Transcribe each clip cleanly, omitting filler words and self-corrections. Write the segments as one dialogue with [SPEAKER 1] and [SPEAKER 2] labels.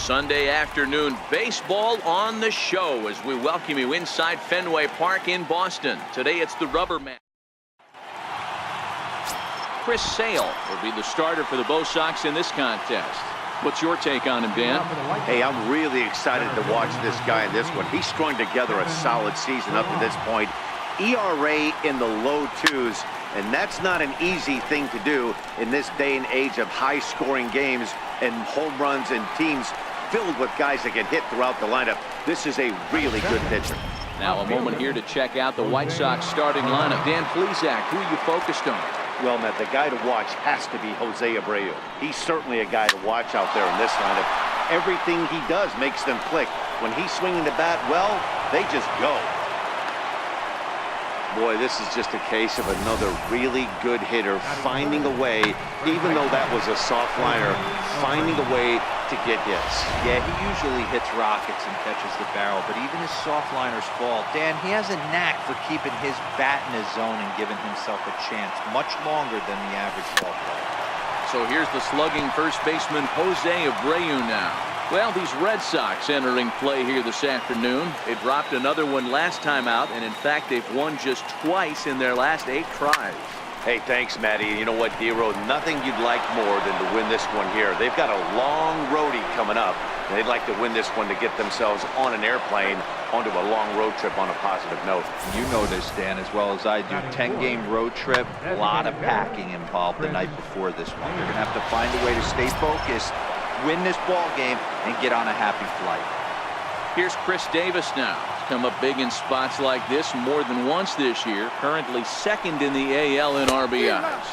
[SPEAKER 1] Sunday afternoon baseball on the show as we welcome you inside Fenway Park in Boston. Today it's the rubber match. Chris Sale will be the starter for the Bo Sox in this contest. What's your take on him, Dan?
[SPEAKER 2] Hey, I'm really excited to watch this guy in this one. He's strung together a solid season up to this point. ERA in the low 2s, and that's not an easy thing to do in this day and age of high-scoring games and home runs and teams filled with guys that get hit throughout the lineup. This is a really good pitcher.
[SPEAKER 1] Now a moment here to check out the White Sox starting lineup. Dan Plesac, who are you focused on?
[SPEAKER 2] Well, Matt, the guy to watch has to be Jose Abreu. He's certainly a guy to watch out there in this lineup. Everything he does makes them click. When he's swinging the bat, well, they just go. Boy, this is just a case of another really good hitter finding a way, even though that was a soft liner, finding a way to get hits.
[SPEAKER 3] Yeah, he usually hits rockets and catches the barrel, but even his soft liners fall. Dan, he has a knack for keeping his bat in his zone and giving himself a chance much longer than the average ball player.
[SPEAKER 1] So here's the slugging first baseman Jose Abreu now. Well, these Red Sox entering play here this afternoon. They dropped another one last time out, and in fact, they've won just twice in their last 8 tries.
[SPEAKER 2] Hey, thanks, Matty. You know what, Dero? Nothing you'd like more than to win this one here. They've got a long roadie coming up, and they'd like to win this one to get themselves on an airplane onto a long road trip on a positive note.
[SPEAKER 3] You know this, Dan, as well as I do. 10-game road trip, a lot of packing involved the night before this one. They're going to have to find a way to stay focused, win this ball game, and get on a happy flight.
[SPEAKER 1] Here's Chris Davis now. He's come up big in spots like this more than once this year. Currently second in the AL in RBIs.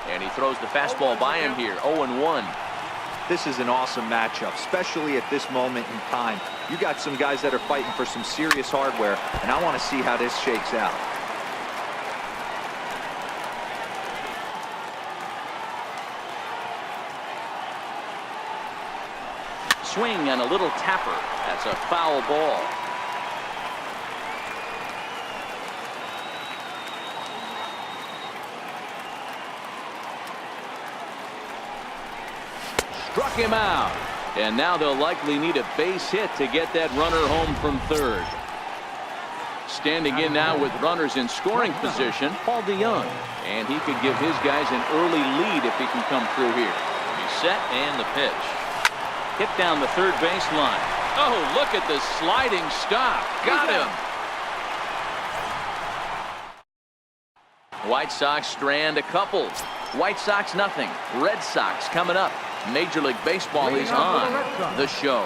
[SPEAKER 1] And he throws the fastball by him here. 0-1.
[SPEAKER 3] This is an awesome matchup, especially at this moment in time. You got some guys that are fighting for some serious hardware, and I want to see how this shakes out.
[SPEAKER 1] Swing and a little tapper. That's a foul ball. Struck him out. And now they'll likely need a base hit to get that runner home from third. Standing in now with runners in scoring position, Paul DeYoung. And he could give his guys an early lead if he can come through here. He's set and the pitch. Hit down the third baseline. Oh, look at the sliding stop. Got him. White Sox strand a couple. White Sox nothing. Red Sox coming up. Major League Baseball is on the show.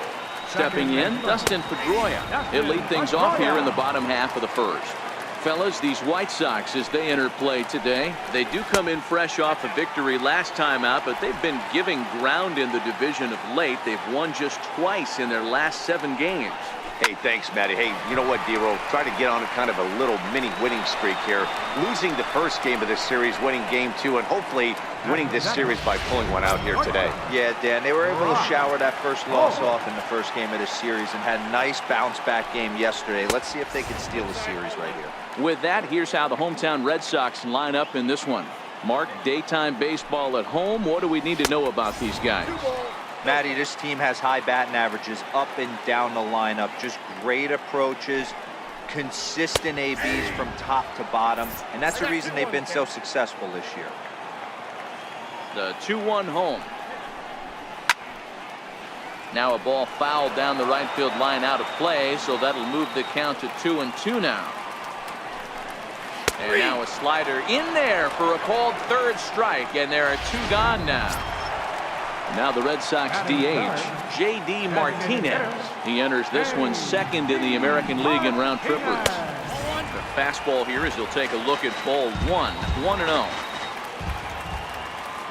[SPEAKER 1] Stepping in, Dustin Pedroia. He'll lead things off here in the bottom half of the first. Fellas, these White Sox, as they enter play today, they do come in fresh off a victory last time out, but they've been giving ground in the division of late. They've won just twice in their last 7 games.
[SPEAKER 2] Hey, thanks, Matty. Hey, you know what, Dero? Try to get on kind of a little mini winning streak here. Losing the first game of this series, winning game 2, and hopefully winning this series by pulling one out here today.
[SPEAKER 3] Yeah, Dan, they were able to shower that first loss off in the first game of this series and had a nice bounce-back game yesterday. Let's see if they can steal the series right here.
[SPEAKER 1] With that, here's how the hometown Red Sox line up in this one. Mark, daytime baseball at home. What do we need to know about these guys?
[SPEAKER 3] Matty, this team has high batting averages up and down the lineup. Just great approaches, consistent ABs from top to bottom, and that's the reason they've been so successful this year.
[SPEAKER 1] The 2-1 home. Now a ball fouled down the right field line out of play, so that'll move the count to 2-2 now. And now a slider in there for a called third strike, and there are 2 gone now. Now the Red Sox DH, J.D. Martinez. He enters this one second in the American League in round trippers. The fastball here as he'll take a look at ball 1, 1-0.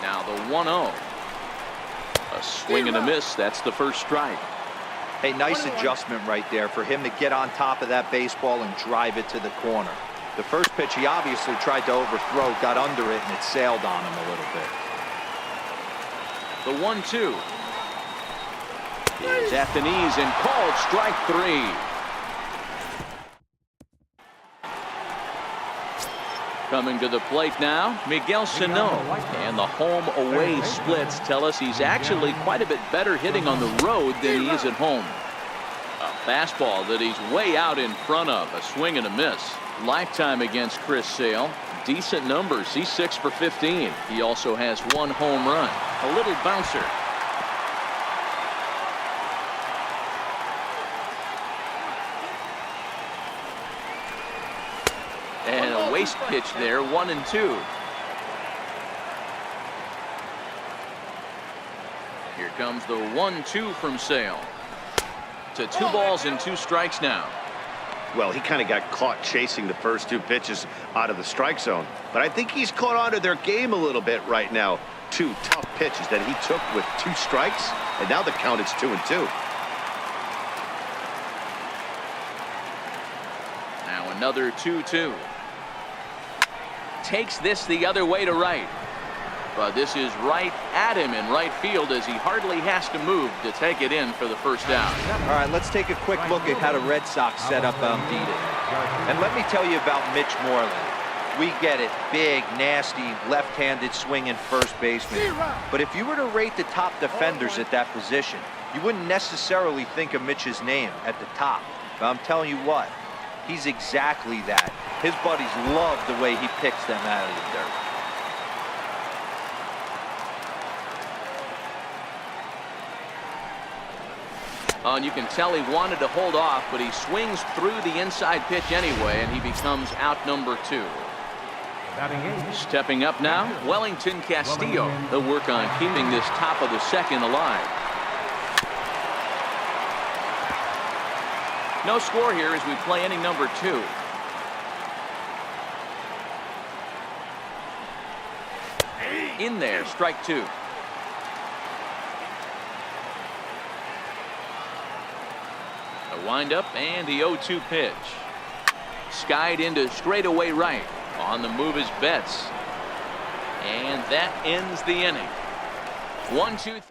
[SPEAKER 1] Now the 1-0. A swing and a miss. That's the first strike.
[SPEAKER 3] Hey, nice adjustment right there for him to get on top of that baseball and drive it to the corner. The first pitch he obviously tried to overthrow, got under it, and it sailed on him a little bit.
[SPEAKER 1] The 1-2 is at the knees and called strike 3. Coming to the plate now, Miguel Sano. And the home-away splits tell us he's actually quite a bit better hitting on the road than he is at home. A fastball that he's way out in front of. A swing and a miss. Lifetime against Chris Sale. Decent numbers. He's 6 for 15. He also has 1 home run. A little bouncer. And a waste pitch there, 1-2. Here comes the 1-2 from Sale. To 2 balls and 2 strikes now.
[SPEAKER 2] Well, he kind of got caught chasing the first 2 pitches out of the strike zone. But I think he's caught on to their game a little bit right now. 2 tough pitches that he took with 2 strikes. And now the count is 2-2.
[SPEAKER 1] Now another 2-2. Takes this the other way to right. But this is right at him in right field as he hardly has to move to take it in for the first out.
[SPEAKER 3] All right, let's take a quick look at how the Red Sox set up Dita. And let me tell you about Mitch Moreland. We get it. Big, nasty, left-handed swinging first baseman. But if you were to rate the top defenders at that position, you wouldn't necessarily think of Mitch's name at the top. But I'm telling you what, he's exactly that. His buddies love the way he picks them out of the dirt.
[SPEAKER 1] Oh, and you can tell he wanted to hold off, but he swings through the inside pitch anyway, and he becomes out number 2. Stepping up now, Wellington Castillo. They'll work on keeping this top of the second alive. No score here as we play inning number 2. In there, strike 2. A windup and the 0-2 pitch. Skied into straightaway right. On the move is Betts. And that ends the inning. 1-2.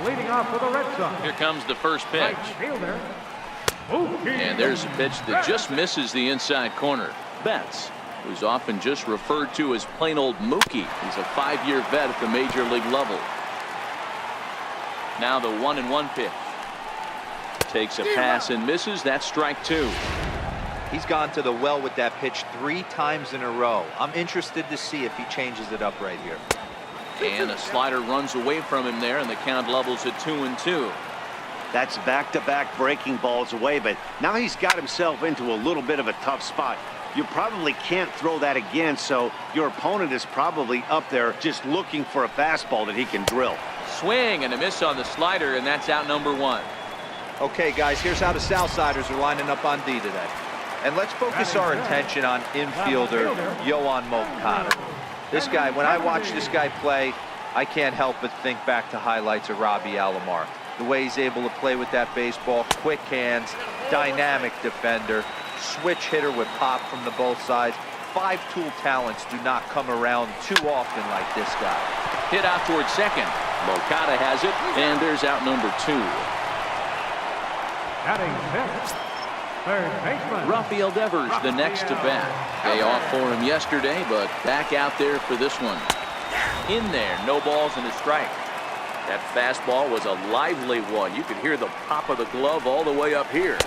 [SPEAKER 4] Leading off for the Red Sox.
[SPEAKER 1] Here comes the first pitch. And there's a pitch that just misses the inside corner. Betts, who's often just referred to as plain old Mookie. He's a 5-year vet at the major league level. Now the 1-1 pitch. Takes a pass and misses. That's strike 2.
[SPEAKER 3] He's gone to the well with that pitch 3 times in a row. I'm interested to see if he changes it up right here.
[SPEAKER 1] And a slider runs away from him there, and the count levels at 2-2.
[SPEAKER 2] That's back-to-back breaking balls away, but now he's got himself into a little bit of a tough spot. You probably can't throw that again, so your opponent is probably up there just looking for a fastball that he can drill.
[SPEAKER 1] Swing and a miss on the slider, and that's out number 1.
[SPEAKER 3] Okay, guys, here's how the Southsiders are lining up on D today. And let's focus our attention on infielder Yoan Moncada. This guy, when I watch this guy play, I can't help but think back to highlights of Robbie Alomar. The way he's able to play with that baseball, quick hands, dynamic defender, switch hitter with pop from the both sides. 5-tool talents do not come around too often like this guy.
[SPEAKER 1] Hit out towards second. Moncada has it, and there's out number 2.
[SPEAKER 4] Batting 5th, third baseman
[SPEAKER 1] Rafael Devers, the next to bat. Day off for him yesterday, but back out there for this one. In there, no balls and a strike. That fastball was a lively one. You could hear the pop of the glove all the way up here.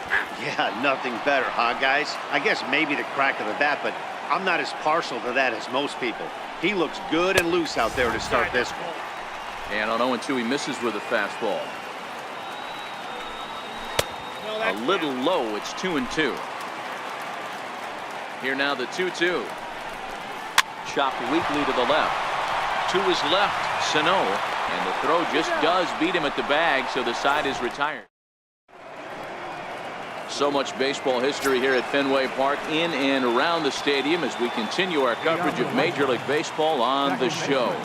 [SPEAKER 2] Yeah, nothing better, huh, guys? I guess maybe the crack of the bat, but I'm not as partial to that as most people. He looks good and loose out there to start this one.
[SPEAKER 1] And on 0-2, he misses with a fastball. A little low. It's 2-2. Here now the 2-2. Chopped weakly to the left. To his left, Sano. And the throw just does beat him at the bag, so the side is retired. So much baseball history here at Fenway Park, in and around the stadium, as we continue our coverage of Major League Baseball on the show.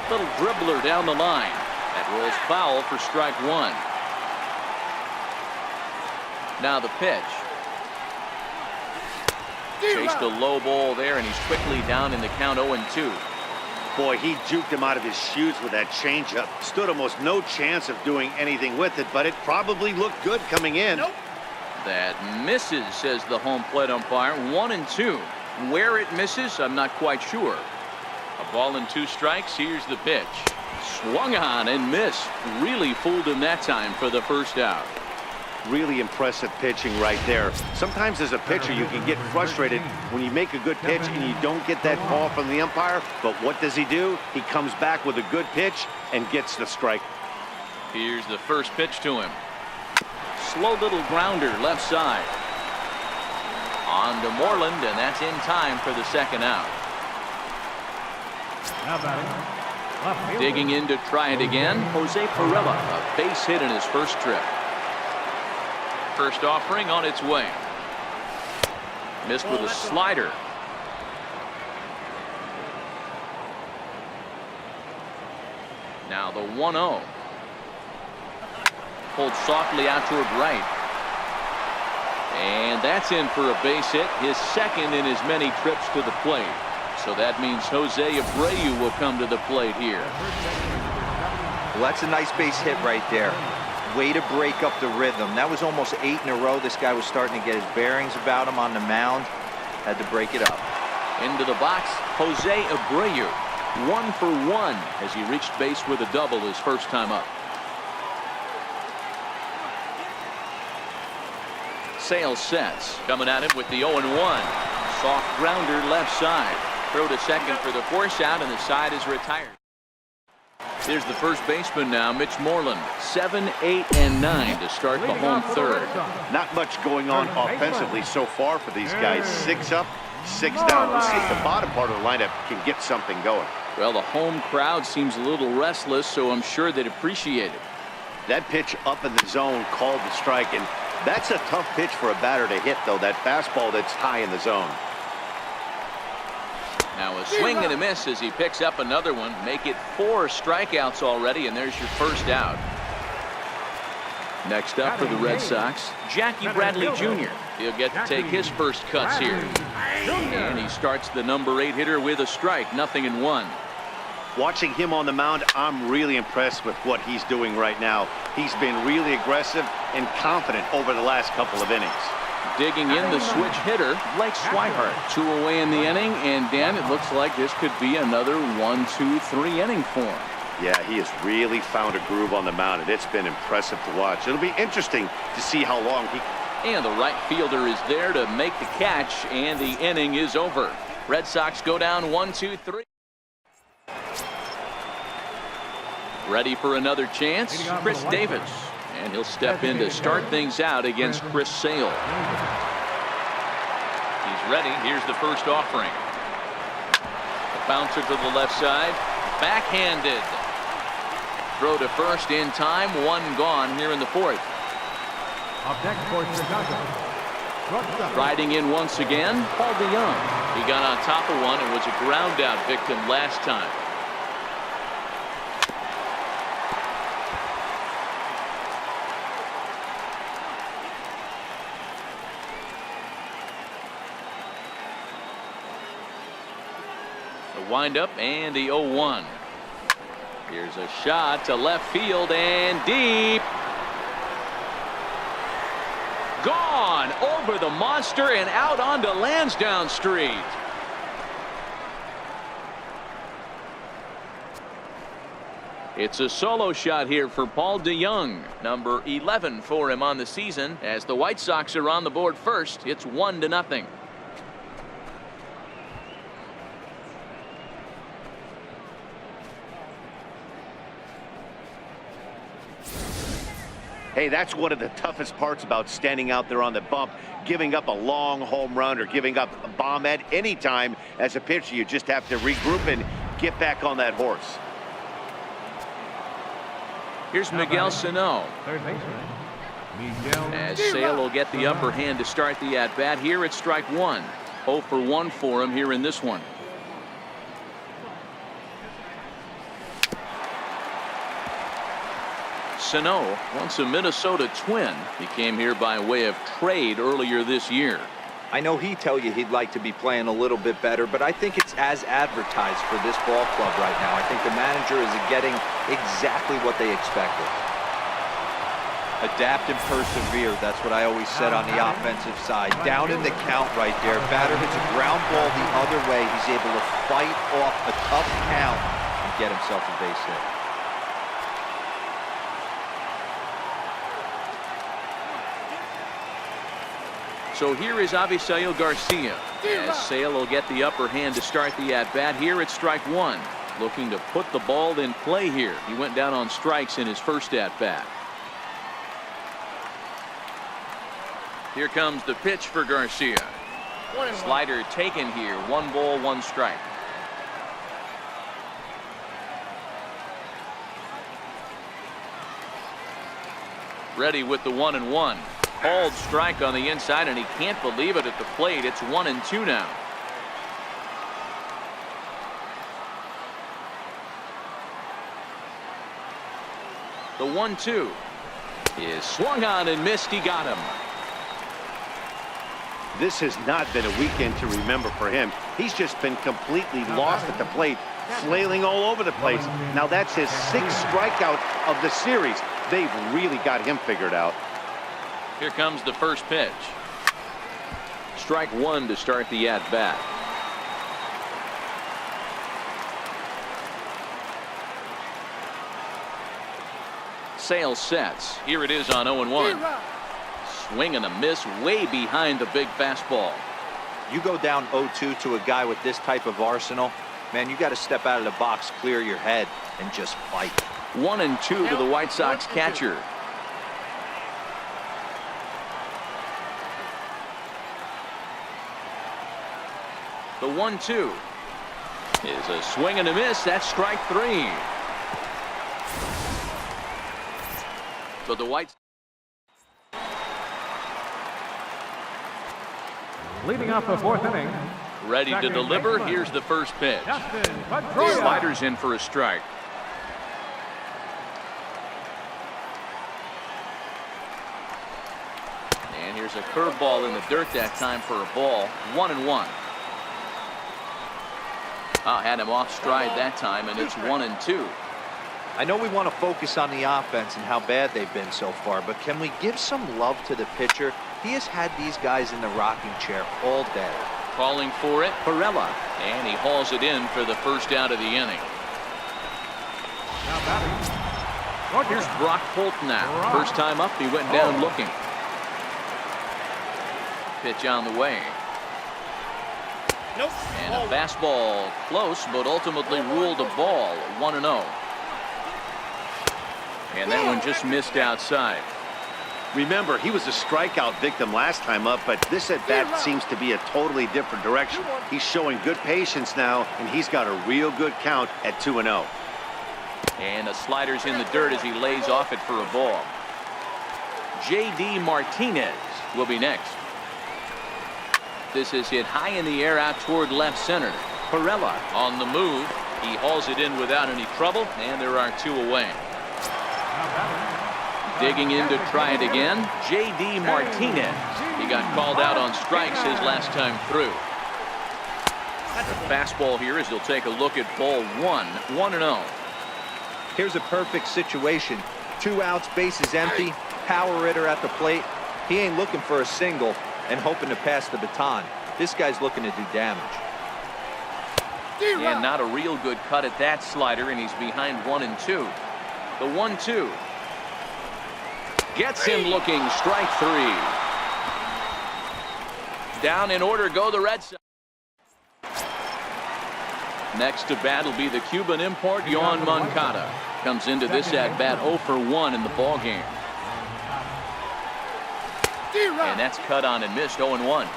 [SPEAKER 1] Little dribbler down the line. That rolls foul for strike 1. Now the pitch. Chased a low ball there, and he's quickly down in the count 0-2.
[SPEAKER 2] Boy, he juked him out of his shoes with that changeup. Stood almost no chance of doing anything with it, but it probably looked good coming in.
[SPEAKER 1] Nope. That misses, says the home plate umpire. 1-2. Where it misses, I'm not quite sure. A ball and 2 strikes. Here's the pitch. Swung on and missed. Really fooled him that time for the first out.
[SPEAKER 2] Really impressive pitching right there. Sometimes as a pitcher you can get frustrated when you make a good pitch and you don't get that call from the umpire. But what does he do? He comes back with a good pitch and gets the strike.
[SPEAKER 1] Here's the first pitch to him. Slow little grounder left side. On to Moreland, and that's in time for the second out.
[SPEAKER 4] Now batting, left fielder.
[SPEAKER 1] Digging in to try it again, Jose Perella. A base hit in his first trip. First offering on its way. Missed with a slider. Now the 1-0. Pulled softly out toward right. And that's in for a base hit, his second in as many trips to the plate. So that means Jose Abreu will come to the plate here.
[SPEAKER 3] Well, that's a nice base hit right there. Way to break up the rhythm. That was almost 8 in a row. This guy was starting to get his bearings about him on the mound. Had to break it up.
[SPEAKER 1] Into the box, Jose Abreu. 1 for 1 as he reached base with a double his first time up. Sales sets, coming at him with the 0-1. Soft grounder left side. Throw to second for the force out, and the side is retired. Here's the first baseman now, Mitch Moreland. 7, 8, and 9 to start the home third.
[SPEAKER 2] Not much going on offensively so far for these guys. 6 up, 6 down. Let's see if the bottom part of the lineup can get something going.
[SPEAKER 1] Well, the home crowd seems a little restless, so I'm sure they'd appreciate it.
[SPEAKER 2] That pitch up in the zone called the strike, and that's a tough pitch for a batter to hit, though. That fastball that's high in the zone.
[SPEAKER 1] Now a swing and a miss as he picks up another one. Make it 4 strikeouts already, and there's your first out. Next up for the Red Sox, Jackie Bradley Jr. He'll get to take his first cuts here. And he starts the number 8 hitter with a strike, 0-1.
[SPEAKER 2] Watching him on the mound, I'm really impressed with what he's doing right now. He's been really aggressive and confident over the last couple of innings.
[SPEAKER 1] Digging in the switch hitter, Blake Swihart. 2 away in the inning, and Dan, it looks like this could be another 1-2-3 inning for him.
[SPEAKER 2] Yeah, he has really found a groove on the mound, and it's been impressive to watch. It'll be interesting to see how long he...
[SPEAKER 1] And the right fielder is there to make the catch, and the inning is over. Red Sox go down 1-2-3. Ready for another chance, Chris Davis. And he'll step in to start things out against Chris Sale. He's ready. Here's the first offering. The bouncer to the left side. Backhanded. Throw to first in time. 1 gone here in the 4th.
[SPEAKER 4] Up next for Chicago.
[SPEAKER 1] Riding in once again, Paul DeYoung. He got on top of one and was a ground out victim last time. Windup and the 0-1. Here's a shot to left field and deep. Gone over the monster and out onto Lansdowne Street. It's a solo shot here for Paul DeYoung, number 11 for him on the season. As the White Sox are on the board first, it's 1-0.
[SPEAKER 2] Hey, that's one of the toughest parts about standing out there on the bump. Giving up a long home run or giving up a bomb at any time as a pitcher. You just have to regroup and get back on that horse.
[SPEAKER 1] Here's Miguel Sano.
[SPEAKER 4] Third baseman,
[SPEAKER 1] As Sale will get the upper hand to start the at-bat. Here it's strike 1. 0 for 1 for him here in this one. Sano, once a Minnesota Twin. He came here by way of trade earlier this year.
[SPEAKER 3] I know he'd tell you he'd like to be playing a little bit better, but I think it's as advertised for this ball club right now. I think the manager is getting exactly what they expected. Adapt and persevere. That's what I always said on the offensive side. Down in the count right there. Batter hits a ground ball the other way. He's able to fight off a tough count and get himself a base hit.
[SPEAKER 1] So here is Avisail Garcia. As Sale will get the upper hand to start the at-bat. Here it's strike one. Looking to put the ball in play here. He went down on strikes in his first at-bat. Here comes the pitch for Garcia. Slider taken here. 1 ball, 1 strike. Ready with the 1-1. Called strike on the inside, and he can't believe it at the plate. It's 1-2 now. The 1-2 is swung on and missed. He got him.
[SPEAKER 2] This has not been a weekend to remember for him. He's just been completely lost at the plate, flailing all over the place. Now that's his 6th strikeout of the series. They've really got him figured out.
[SPEAKER 1] Here comes the first pitch. Strike one to start the at-bat. Sale sets. Here it is on 0-1. Swing and a miss way behind the big fastball.
[SPEAKER 3] You go down 0-2 to a guy with this type of arsenal, man, you got to step out of the box, clear your head, and just fight.
[SPEAKER 1] 1-2 to the White Sox catcher. The 1-2 is a swing and a miss. That's strike 3. So the White.
[SPEAKER 4] Leading off the 4th inning.
[SPEAKER 1] Ready to deliver. Here's the first pitch. Slider's in for a strike. And here's a curveball in the dirt that time for a ball. 1-1. Had him off stride that time, and it's 1-2.
[SPEAKER 3] I know we want to focus on the offense and how bad they've been so far, but can we give some love to the pitcher? He has had these guys in the rocking chair all day.
[SPEAKER 1] Calling for it, Perella, and he hauls it in for the first out of the inning. Here's Brock Holt now. First time up, he went down looking. Pitch on the way. And a fastball close, but ultimately ruled a ball. 1-0. And that one just missed outside.
[SPEAKER 2] Remember, he was a strikeout victim last time up, but this at-bat seems to be a totally different direction. He's showing good patience now, and he's got a real good count at 2-0.
[SPEAKER 1] And the slider's in the dirt as he lays off it for a ball. J.D. Martinez will be next. This is hit high in the air out toward left center. Perella on the move. He hauls it in without any trouble, and there are 2 away. Digging in to try it again, J.D. Martinez. He got called out on strikes his last time through. The fastball here as he'll take a look at ball 1. 1-0.
[SPEAKER 3] Here's a perfect situation. 2 outs, bases empty, power hitter at the plate. He ain't looking for a single and hoping to pass the baton. This guy's looking to do damage.
[SPEAKER 1] And not a real good cut at that slider, and he's behind 1-2. The 1-2 gets him looking. Strike 3. Down in order go the Red Sox. Next to bat will be the Cuban import Yoan Moncada. Comes into this at bat 0 for 1 in the ball game. And that's cut on and missed. 0-1.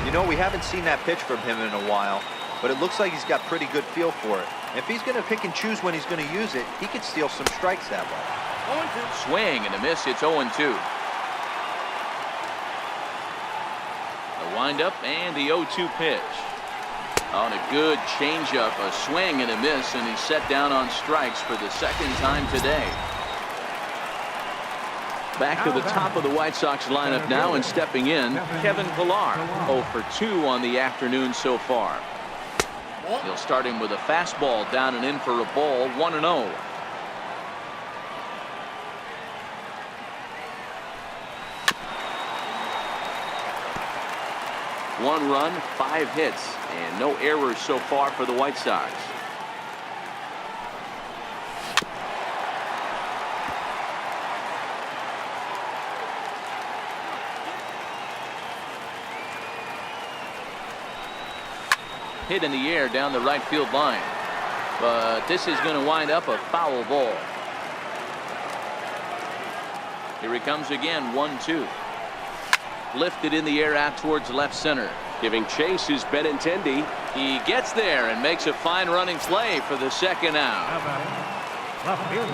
[SPEAKER 3] You know, we haven't seen that pitch from him in a while, but it looks like he's got pretty good feel for it. If he's going to pick and choose when he's going to use it, he could steal some strikes that way.
[SPEAKER 1] Swing and a miss. It's 0-2. The windup and the 0-2 pitch. On a good changeup, a swing and a miss, and he's set down on strikes for the 2nd time today. Back to the top of the White Sox lineup now, and stepping in, Kevin Pillar. 0 for 2 on the afternoon so far. He'll start him with a fastball down and in for a ball. 1-0. One run, 5 hits, and no errors so far for the White Sox. Hit in the air down the right field line, but this is going to wind up a foul ball. Here he comes again. 1-2. Lifted in the air out towards left center. Giving chase is Benintendi. He gets there and makes a fine running play for the second out.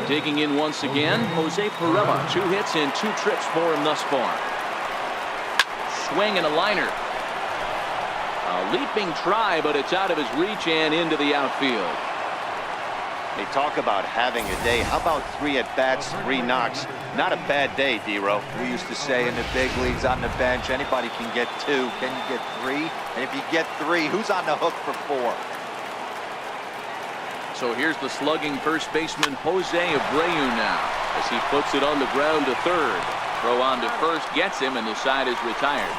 [SPEAKER 1] Digging in once again, Jose Pirela. 2 hits and 2 trips for him thus far. Swing and a liner. A leaping try, but it's out of his reach and into the outfield.
[SPEAKER 2] They talk about having a day. How about 3 at-bats, 3 knocks? Not a bad day, D-Row.
[SPEAKER 3] We used to say in the big leagues on the bench, anybody can get 2. Can you get 3? And if you get 3, who's on the hook for 4?
[SPEAKER 1] So here's the slugging first baseman Jose Abreu now, as he puts it on the ground to third. Throw on to first gets him, and the side is retired.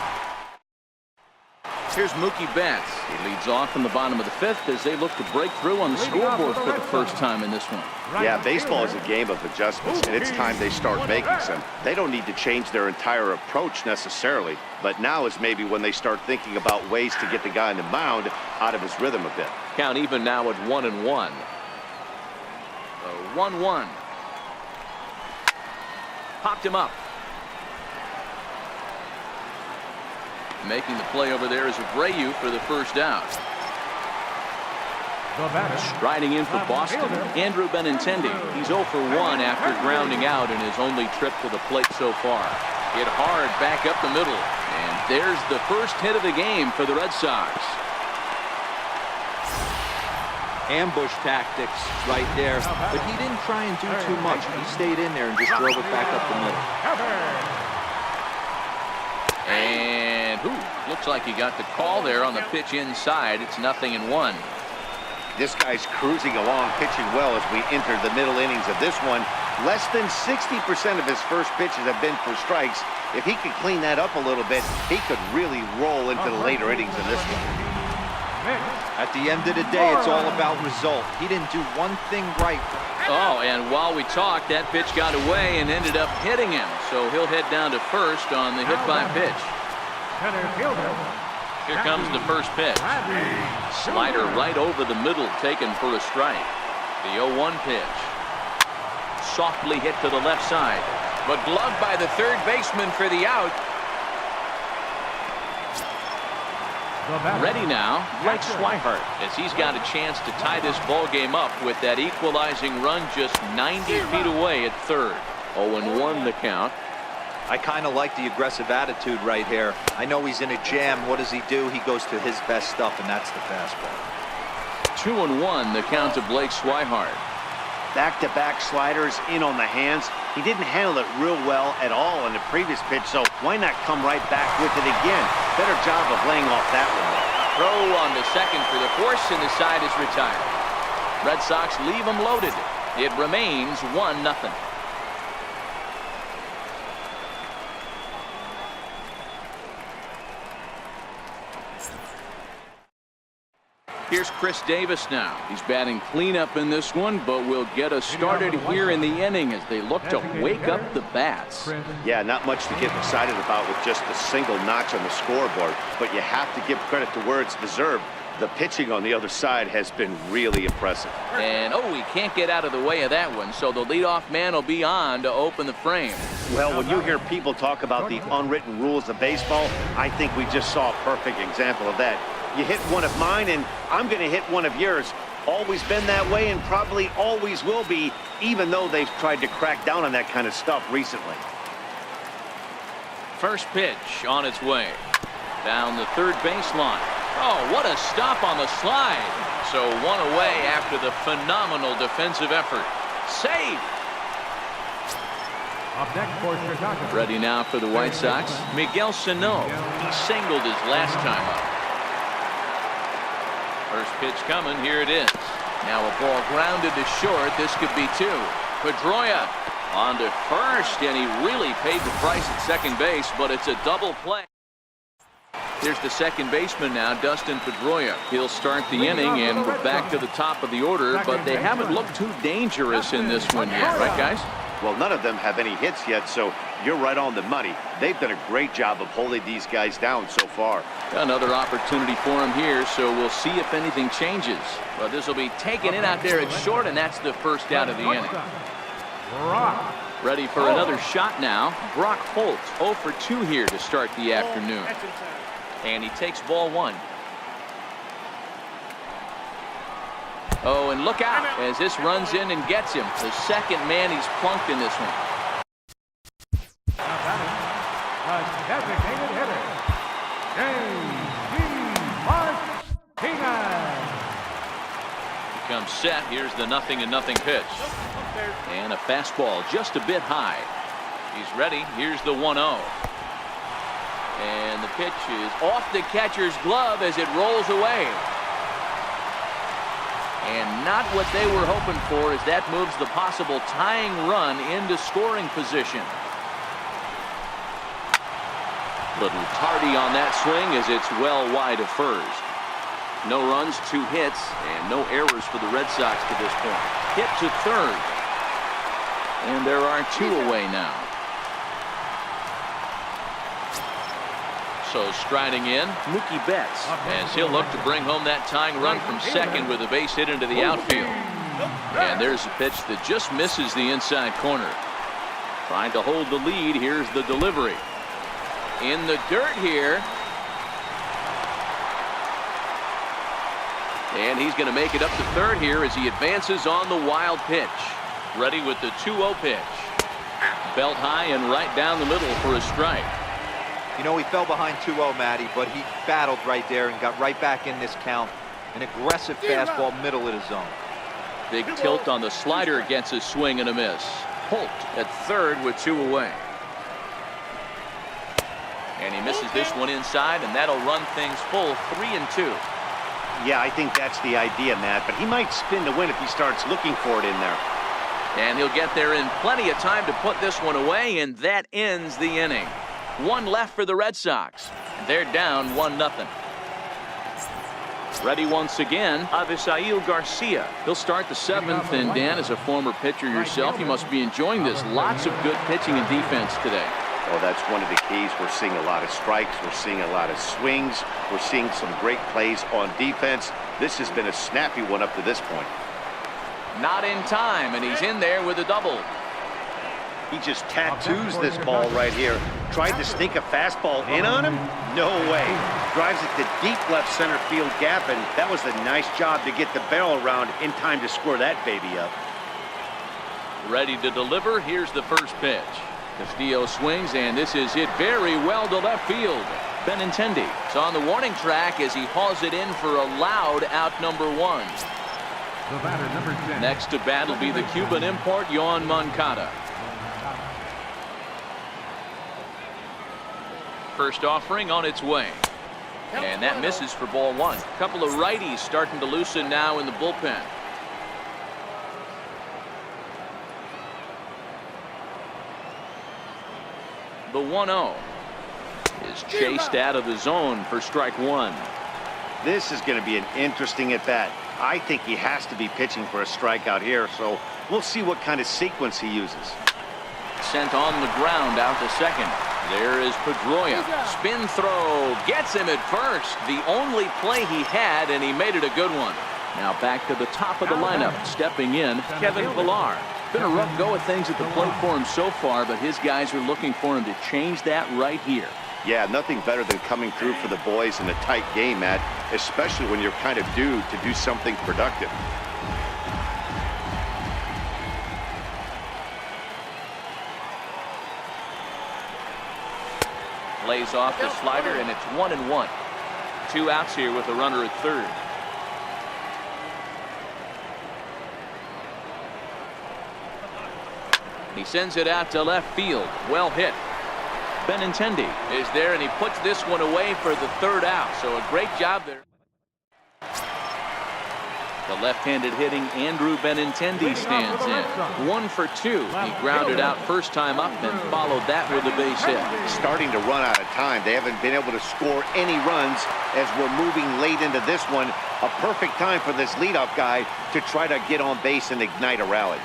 [SPEAKER 1] Here's Mookie Betts. He leads off in the bottom of the 5th as they look to break through on the scoreboard for the first time in this one.
[SPEAKER 2] Yeah, baseball is a game of adjustments, and it's time they start making some. They don't need to change their entire approach necessarily, but now is maybe when they start thinking about ways to get the guy on the mound out of his rhythm a bit.
[SPEAKER 1] Count even now at 1-1. 1-1. Popped him up. Making the play over there is Abreu for the first out. Striding in for Boston, Andrew Benintendi. He's 0 for 1 after grounding out in his only trip to the plate so far. Hit hard back up the middle, and there's the first hit of the game for the Red Sox.
[SPEAKER 3] Ambush tactics right there, but he didn't try and do too much. He stayed in there and just drove it back up the middle.
[SPEAKER 1] And looks like he got the call there on the pitch inside. It's 0-1.
[SPEAKER 2] This guy's cruising along, pitching well as we enter the middle innings of this one. Less than 60% of his first pitches have been for strikes. If he could clean that up a little bit, he could really roll into the later innings in this one.
[SPEAKER 3] At the end of the day, it's all about result. He didn't do one thing right.
[SPEAKER 1] Oh, and while we talked, that pitch got away and ended up hitting him. So he'll head down to first on the hit by pitch. Here comes the first pitch. Slider right over the middle, taken for a strike. The 0-1 pitch. Softly hit to the left side, but gloved by the third baseman for the out. Ready now, Blake Swihart, as he's got a chance to tie this ball game up with that equalizing run just 90 feet away at third. 0-1 the count.
[SPEAKER 3] I kind of like the aggressive attitude right here. I know he's in a jam. What does he do? He goes to his best stuff, and that's the fastball.
[SPEAKER 1] 2-1 the count to Blake Swihart.
[SPEAKER 2] Back-to-back sliders in on the hands. He didn't handle it real well at all in the previous pitch, so why not come right back with it again? Better job of laying off that one.
[SPEAKER 1] Throw on the second for the force, and the side is retired. Red Sox leave them loaded. It remains 1-0. Here's Chris Davis now. He's batting cleanup in this one, but will get us started here in the inning as they look to wake up the bats.
[SPEAKER 2] Yeah, not much to get excited about with just a single notch on the scoreboard, but you have to give credit to where it's deserved. The pitching on the other side has been really impressive.
[SPEAKER 1] And he can't get out of the way of that one, so the leadoff man will be on to open the frame.
[SPEAKER 2] Well, when you hear people talk about the unwritten rules of baseball, I think we just saw a perfect example of that. You hit one of mine, and I'm going to hit one of yours. Always been that way, and probably always will be, even though they've tried to crack down on that kind of stuff recently.
[SPEAKER 1] First pitch on its way. Down the third baseline. Oh, what a stop on the slide. So one away after the phenomenal defensive effort. Save.
[SPEAKER 4] Up next for Chicago.
[SPEAKER 1] Ready now for the White Sox, Miguel Sano. He singled his last time up. First pitch coming. Here it is. Now a ball grounded to short. This could be two. Pedroia on to first, and he really paid the price at second base, but it's a double play. Here's the second baseman now, Dustin Pedroia. He'll start the inning, and we're back to the top of the order, but they haven't looked too dangerous in this one yet, right, guys?
[SPEAKER 2] Well, none of them have any hits yet, so you're right on the money. They've done a great job of holding these guys down so far.
[SPEAKER 1] Another opportunity for him here, so we'll see if anything changes. But this will be taken in out there at short, and that's the first out of the inning. Ready for another shot now. Brock Holt, 0 for 2 here to start the afternoon. And he takes ball one. Oh, and look out as this runs in and gets him. The second man he's plunked in this one.
[SPEAKER 4] A designated hitter, Martinez.
[SPEAKER 1] Becomes set. Here's the 0-0 pitch. And a fastball just a bit high. He's ready. Here's the 1-0. And the pitch is off the catcher's glove as it rolls away. And not what they were hoping for, as that moves the possible tying run into scoring position. Little tardy on that swing as it's well wide of first. No runs, 2 hits, and no errors for the Red Sox to this point. Hit to third. And there are 2 away now. So striding in, Mookie Betts, as he'll look to bring home that tying run from second with a base hit into the outfield. And there's a pitch that just misses the inside corner. Trying to hold the lead. Here's the delivery. In the dirt here. And he's going to make it up to third here as he advances on the wild pitch. Ready with the 2-0 pitch. Belt high and right down the middle for a strike.
[SPEAKER 3] You know, he fell behind 2-0, Matty, but he battled right there and got right back in this count. An aggressive fastball, middle of the zone.
[SPEAKER 1] Big tilt on the slider gets a swing and a miss. Holt at third with 2 away. And he misses this one inside, and that'll run things full 3-2.
[SPEAKER 2] Yeah, I think that's the idea, Matt, but he might spin to win if he starts looking for it in there.
[SPEAKER 1] And he'll get there in plenty of time to put this one away, and that ends the inning. 1 left for the Red Sox. They're down 1-0. Ready once again, Avisail Garcia. He'll start the 7th, and Dan, as a former pitcher yourself, you must be enjoying this. Lots of good pitching and defense today.
[SPEAKER 2] Well, that's one of the keys. We're seeing a lot of strikes. We're seeing a lot of swings. We're seeing some great plays on defense. This has been a snappy one up to this point.
[SPEAKER 1] Not in time, and he's in there with a double.
[SPEAKER 2] He just tattoos this ball right here. Tried to sneak a fastball in on him? No way. Drives it to deep left center field gap, and that was a nice job to get the barrel around in time to score that baby up.
[SPEAKER 1] Ready to deliver. Here's the first pitch. Castillo swings, and this is hit very well to left field. Benintendi is on the warning track as he hauls it in for a loud out number 1.
[SPEAKER 4] The batter, number 10.
[SPEAKER 1] Next to bat will be the Cuban import, Yoan Moncada. First offering on its way. And that misses for ball 1. A couple of righties starting to loosen now in the bullpen. The 1-0 is chased out of the zone for strike 1.
[SPEAKER 2] This is going to be an interesting at-bat. I think he has to be pitching for a strikeout here, so we'll see what kind of sequence he uses.
[SPEAKER 1] Sent on the ground out to second. There is Pedroia. Spin throw. Gets him at first. The only play he had, and he made it a good one. Now back to the top of the lineup. Stepping in, Kevin Villar. Been a rough go of things at the plate for him so far, but his guys are looking for him to change that right here.
[SPEAKER 2] Yeah, nothing better than coming through for the boys in a tight game, Matt, especially when you're kind of due to do something productive.
[SPEAKER 1] Lays off the slider, and it's 1-1. 2 outs here with a runner at third. He sends it out to left field. Well hit. Benintendi is there, and he puts this one away for the third out. So a great job there. The left-handed hitting Andrew Benintendi stands in. 1 for 2. He grounded out first time up and followed that with a base hit.
[SPEAKER 2] Starting to run out of time. They haven't been able to score any runs as we're moving late into this one. A perfect time for this leadoff guy to try to get on base and ignite a rally.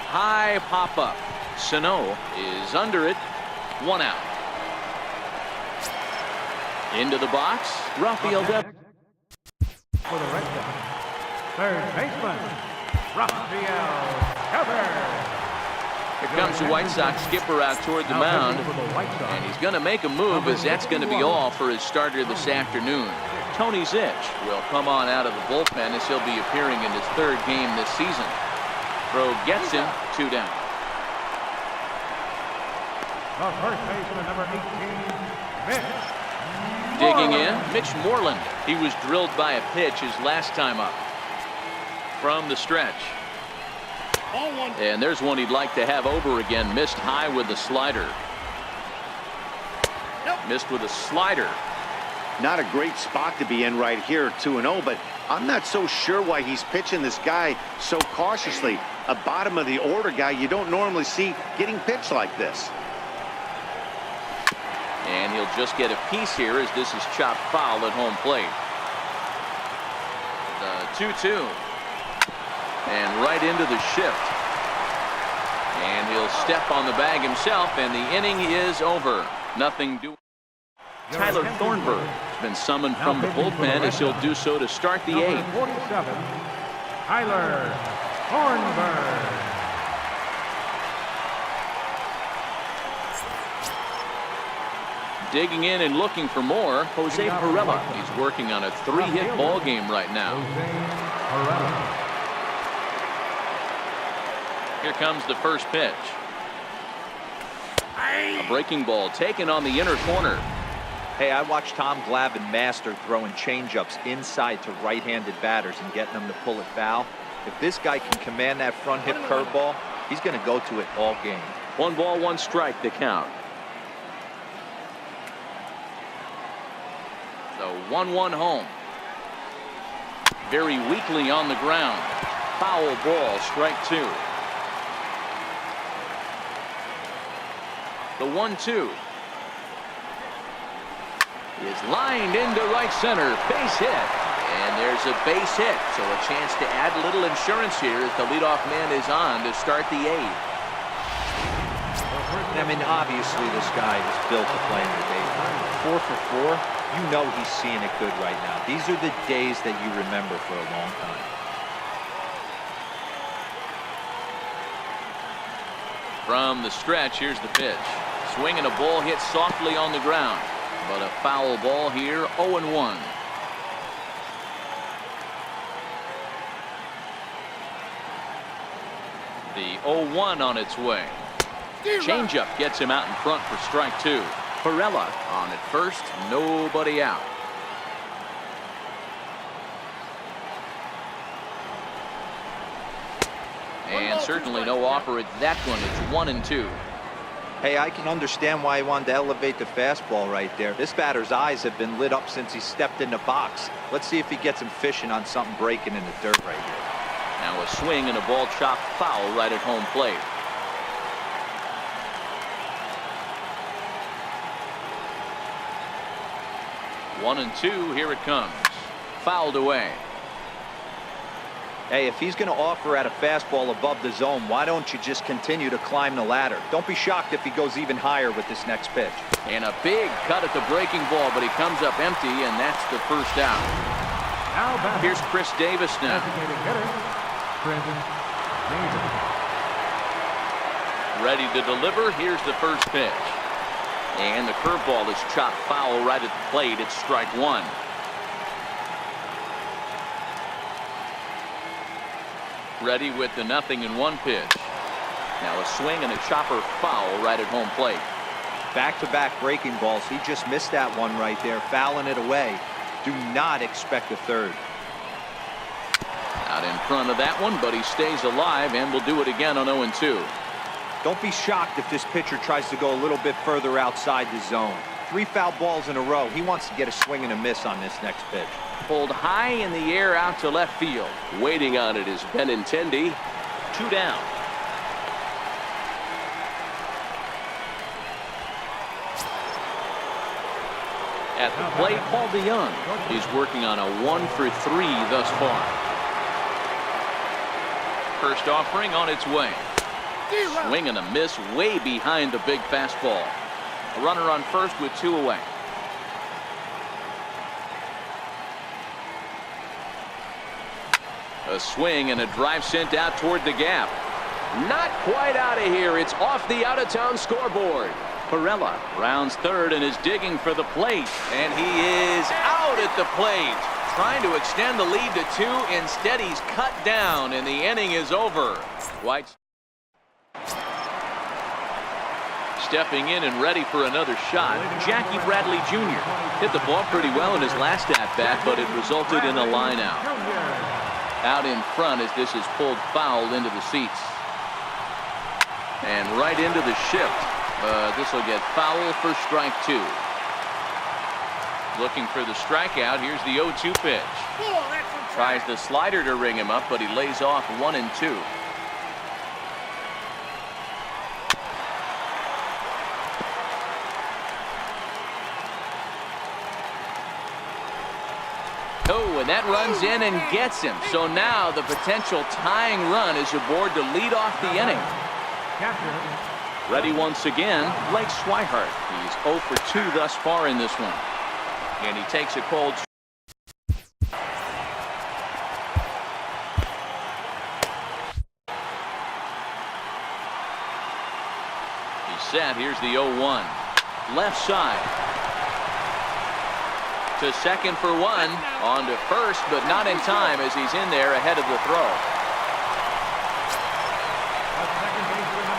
[SPEAKER 1] High pop-up. Sano is under it. 1 out. Into the box. Rafael Devers.
[SPEAKER 4] For the Red Sox, third baseman, Rafael Devers.
[SPEAKER 1] Here comes the White Sox skipper out toward the mound. And he's going to make a move, as that's going to be all for his starter this afternoon. Tony Zitch will come on out of the bullpen as he'll be appearing in his 3rd game this season. Throw gets him. 2 down.
[SPEAKER 4] The first baseman, number 18, Mitch
[SPEAKER 1] Digging in,
[SPEAKER 4] Moreland.
[SPEAKER 1] Mitch Moreland. He was drilled by a pitch his last time up. From the stretch. And there's one he'd like to have over again. Missed high with the slider. Missed with a slider.
[SPEAKER 2] Not a great spot to be in right here, 2-0, but I'm not so sure why he's pitching this guy so cautiously. A bottom of the order guy you don't normally see getting pitched like this.
[SPEAKER 1] And he'll just get a piece here as this is chopped foul at home plate. The 2-2. And right into the shift. And he'll step on the bag himself, and the inning is over. Nothing doing. Tyler Thornburg has been summoned from the bullpen as he'll do so to start the 8th.
[SPEAKER 4] 47, Tyler Thornburg.
[SPEAKER 1] Digging in and looking for more, Jose Perella. He's working on a 3-hit ball game right now. Here comes the first pitch. A breaking ball taken on the inner corner.
[SPEAKER 3] Hey, I watched Tom Glavine master throwing changeups inside to right-handed batters and getting them to pull it foul. If this guy can command that front hip curveball, he's going to go to it all game.
[SPEAKER 1] 1 ball, 1 strike the count. The 1-1 home. Very weakly on the ground. Foul ball, strike 2. The 1-2 is lined into right center. Base hit. And there's a base hit. So a chance to add a little insurance here as the leadoff man is on to start the 8th.
[SPEAKER 3] I mean, obviously this guy is built to play in the daytime. 4 for 4. You know he's seeing it good right now. These are the days that you remember for a long time.
[SPEAKER 1] From the stretch, here's the pitch. Swing and a ball hit softly on the ground. But a foul ball here, 0-1. The 0-1 on its way. Changeup gets him out in front for strike 2. Perella on at first, nobody out. And certainly no offer at that one. It's 1-2.
[SPEAKER 3] Hey, I can understand why he wanted to elevate the fastball right there. This batter's eyes have been lit up since he stepped in the box. Let's see if he gets him fishing on something breaking in the dirt right here.
[SPEAKER 1] Now a swing and a ball chopped foul right at home plate. One and 2, here it comes. Fouled away.
[SPEAKER 3] Hey, if he's going to offer at a fastball above the zone, why don't you just continue to climb the ladder? Don't be shocked if he goes even higher with this next pitch.
[SPEAKER 1] And a big cut at the breaking ball, but he comes up empty, and that's the first out. Here's Chris Davis now. Ready to deliver. Here's the first pitch. And the curveball is chopped foul right at the plate. It's strike 1. Ready with the 0-1 pitch. Now a swing and a chopper foul right at home plate.
[SPEAKER 3] Back-to-back breaking balls. He just missed that one right there, fouling it away. Do not expect a third.
[SPEAKER 1] Out in front of that one, but he stays alive and will do it again on 0-2.
[SPEAKER 3] Don't be shocked if this pitcher tries to go a little bit further outside the zone. 3 foul balls in a row. He wants to get a swing and a miss on this next pitch.
[SPEAKER 1] Pulled high in the air out to left field.
[SPEAKER 5] Waiting on it is Benintendi. 2 down.
[SPEAKER 1] At the plate, Paul DeYoung. He's working on a 1-for-3 thus far. First offering on its way. Swing and a miss way behind the big fastball. A runner on first with 2 away. A swing and a drive sent out toward the gap. Not quite out of here. It's off the out-of-town scoreboard. Perella rounds third and is digging for the plate. And he is out at the plate. Trying to extend the lead to 2. Instead, he's cut down, and the inning is over. White stepping in and ready for another shot. Jackie Bradley Jr. hit the ball pretty well in his last at-bat, but it resulted in a line out. Out in front as this is pulled foul into the seats. And right into the shift. This will get foul for strike 2. Looking for the strikeout. Here's the 0-2 pitch. Tries the slider to ring him up, but he lays off 1-2. Oh, and that runs in and gets him. So now the potential tying run is aboard to lead off the inning. Ready once again, Blake Swihart. He's 0 for 2 thus far in this one. And he takes a cold. He's set. Here's the 0-1. Left side. To second for 1. On to first, but not in time as he's in there ahead of the throw.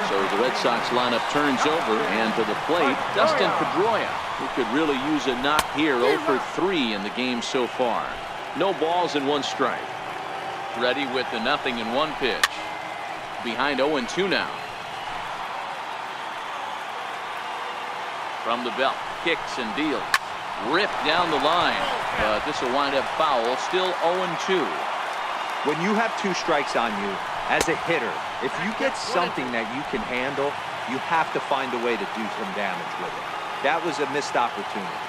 [SPEAKER 1] So the Red Sox lineup turns over, and to the plate, Dustin Pedroia, who could really use a knock here. 0 for 3 in the game so far. No balls and 1 strike. Ready with the 0-1 pitch. Behind 0-2 now. From the belt, kicks and deals. Ripped down the line, but this will wind up foul. Still 0-2.
[SPEAKER 3] When you have 2 strikes on you, as a hitter, if you get something that you can handle, you have to find a way to do some damage with it. That was a missed opportunity.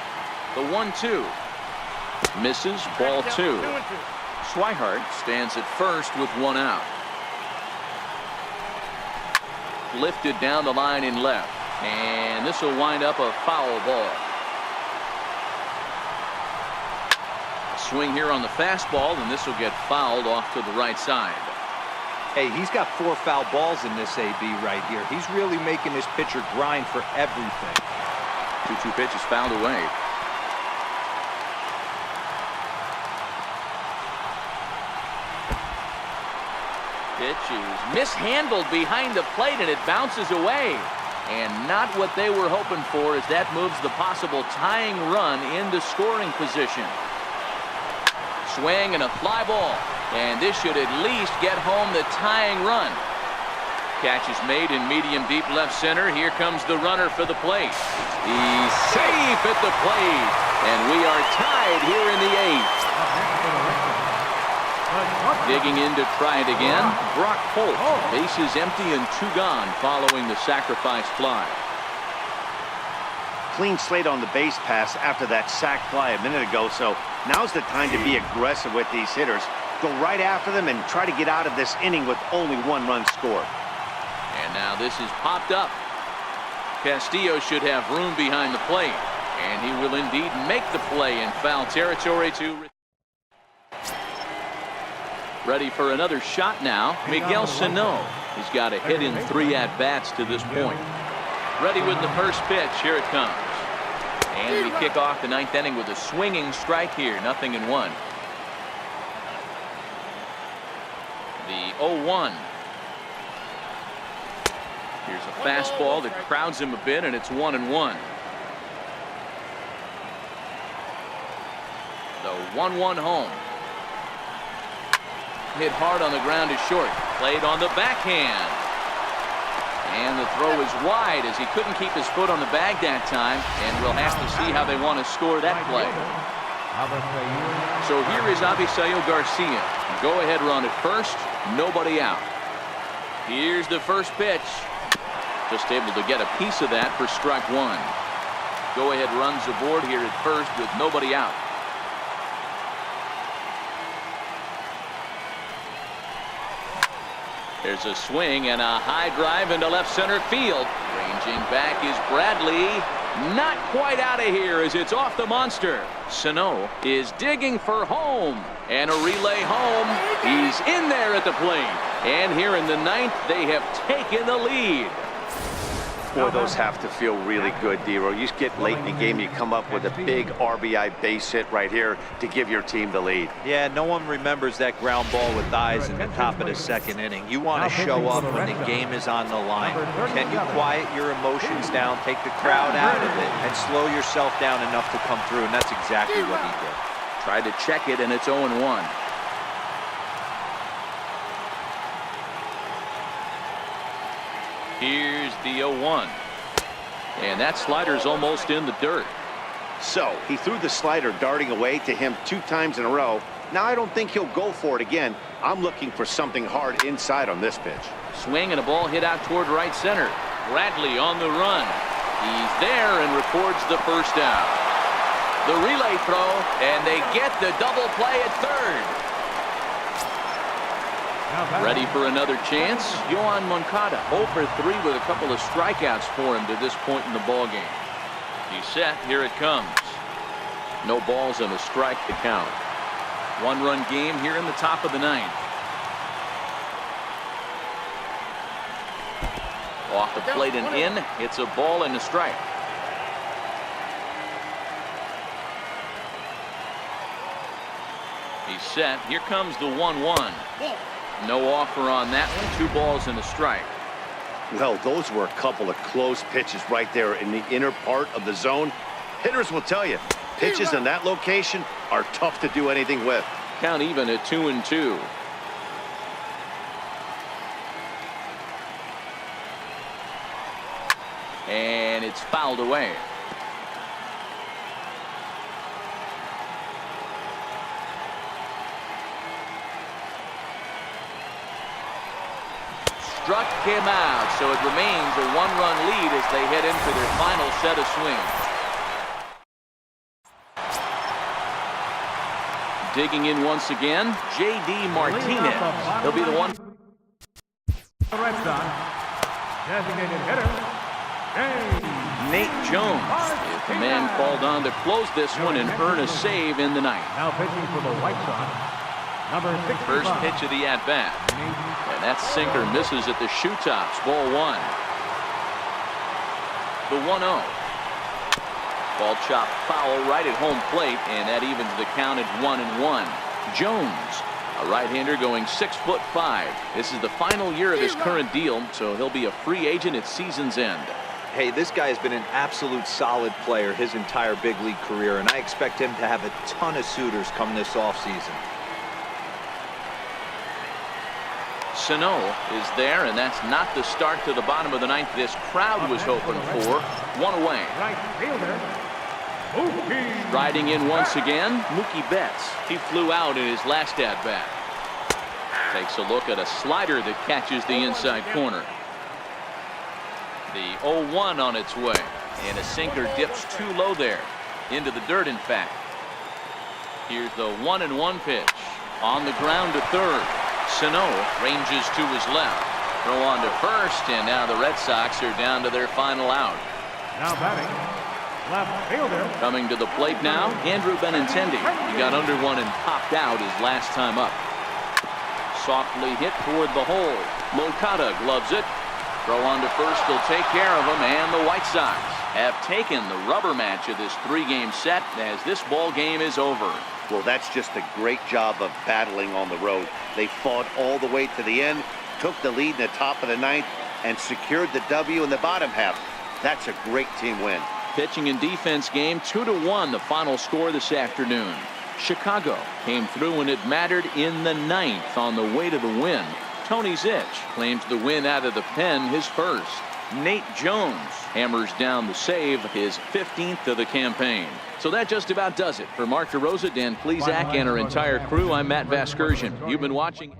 [SPEAKER 1] The 1-2. Misses, ball 2. Swihart stands at first with 1 out. Lifted down the line in left, and this will wind up a foul ball. Swing here on the fastball, and this will get fouled off to the right side.
[SPEAKER 3] Hey, he's got 4 foul balls in this AB right here. He's really making this pitcher grind for everything.
[SPEAKER 1] 2-2 pitch is fouled away. Pitch is mishandled behind the plate, and it bounces away. And not what they were hoping for, as that moves the possible tying run into scoring position. Swing and a fly ball. And this should at least get home the tying run. Catch is made in medium deep left center. Here comes the runner for the plate. He's safe at the plate. And we are tied here in the 8th. Digging in to try it again. Brock Holt. Bases empty and 2 gone following the sacrifice fly.
[SPEAKER 2] Clean slate on the base pass after that sac fly a minute ago, so now's the time to be aggressive with these hitters. Go right after them and try to get out of this inning with only 1 run scored.
[SPEAKER 1] And now this is popped up. Castillo should have room behind the plate, and he will indeed make the play in foul territory to. Ready for another shot now, Miguel Sano. He's got a hit in 3 at-bats to this point. Ready with the first pitch. Here it comes. And we kick off the 9th inning with a swinging strike here. 0-1. The 0-1. Here's a fastball that crowds him a bit, and it's 1-1. The 1-1 home. Hit hard on the ground is short. Played on the backhand. And the throw is wide as he couldn't keep his foot on the bag that time. And we'll have to see how they want to score that play. So here is Avisayo Garcia. Go ahead run at first. Nobody out. Here's the first pitch. Just able to get a piece of that for strike one. Go ahead runs aboard here at first with nobody out. There's a swing and a high drive into left center field. Ranging back is Bradley. Not quite out of here as it's off the monster. Sano is digging for home. And a relay home. He's in there at the plate. And here in the ninth, they have taken the lead.
[SPEAKER 2] Boy, those have to feel really good, Dero. You get late in the game, you come up with a big RBI base hit right here to give your team the lead.
[SPEAKER 3] Yeah, no one remembers that ground ball with eyes in the top of the second inning. You want to show up when the game is on the line. Can you quiet your emotions down, take the crowd out of it, and slow yourself down enough to come through? And that's exactly what he did.
[SPEAKER 1] Tried to check it, and it's 0-1. Here's the 0-1. And that slider's almost in the dirt.
[SPEAKER 2] So he threw the slider darting away to him 2 times in a row. Now I don't think he'll go for it again. I'm looking for something hard inside on this pitch.
[SPEAKER 1] Swing and a ball hit out toward right center. Bradley on the run. He's there and records the first down. The relay throw, and they get the double play at third. Ready for another chance? Yohan Moncada 0 for 3 with a couple of strikeouts for him to this point in the ballgame. He's set. Here it comes. No balls and a strike to count. 1-run game here in the top of the ninth. Off the plate and in. It's a ball and a strike. He's set. Here comes the 1-1. No offer on that one. 2 balls and a strike.
[SPEAKER 2] Well, those were a couple of close pitches right there in the inner part of the zone. Hitters will tell you, pitches in that location are tough to do anything with.
[SPEAKER 1] Count even at 2-2. And it's fouled away. Struck him out, so it remains a 1-run lead as they head into their final set of swings. Digging in once again, J.D. Martinez. He'll be the one.
[SPEAKER 4] The Red Sox designated hitter,
[SPEAKER 1] Nate Jones is the man called on to close this one and earn a save in the ninth.
[SPEAKER 4] now pitching for the White Sox, number 65.
[SPEAKER 1] First pitch of the at-bat. And that sinker misses at the shoe tops. Ball 1. The 1-0. Ball chopped foul right at home plate, and that evens the count at 1-1. Jones, a right-hander going 6'5". This is the final year of his current deal, so he'll be a free agent at season's end.
[SPEAKER 3] Hey, this guy has been an absolute solid player his entire big league career, and I expect him to have a ton of suitors come this offseason.
[SPEAKER 1] Sano is there, and that's not the start to the bottom of the ninth this crowd was hoping for. 1 away.
[SPEAKER 4] Right fielder, Mookie.
[SPEAKER 1] Riding in once again, Mookie Betts. He flew out in his last at-bat. Takes a look at a slider that catches the inside corner. The 0-1 on its way, and a sinker dips too low there. Into the dirt, in fact. Here's the 1-1 pitch. On the ground to third. Sano ranges to his left. Throw on to first, and now the Red Sox are down to their final out.
[SPEAKER 4] Now batting, left fielder.
[SPEAKER 1] Coming to the plate now, Andrew Benintendi. He got under one and popped out his last time up. Softly hit toward the hole. Moncada gloves it. Throw on to first will take care of him, and the White Sox have taken the rubber match of this 3-game set as this ball game is over.
[SPEAKER 2] Well, that's just a great job of battling on the road. They fought all the way to the end, took the lead in the top of the ninth, and secured the W in the bottom half. That's a great team win.
[SPEAKER 1] Pitching and defense game, 2-1, the final score this afternoon. Chicago came through when it mattered in the 9th on the way to the win. Tony Zitch claims the win out of the pen, his first. Nate Jones hammers down the save, his 15th of the campaign. So that just about does it. For Mark DeRosa, Dan Plesac, and our entire crew, I'm Matt Vasgersian. You've been watching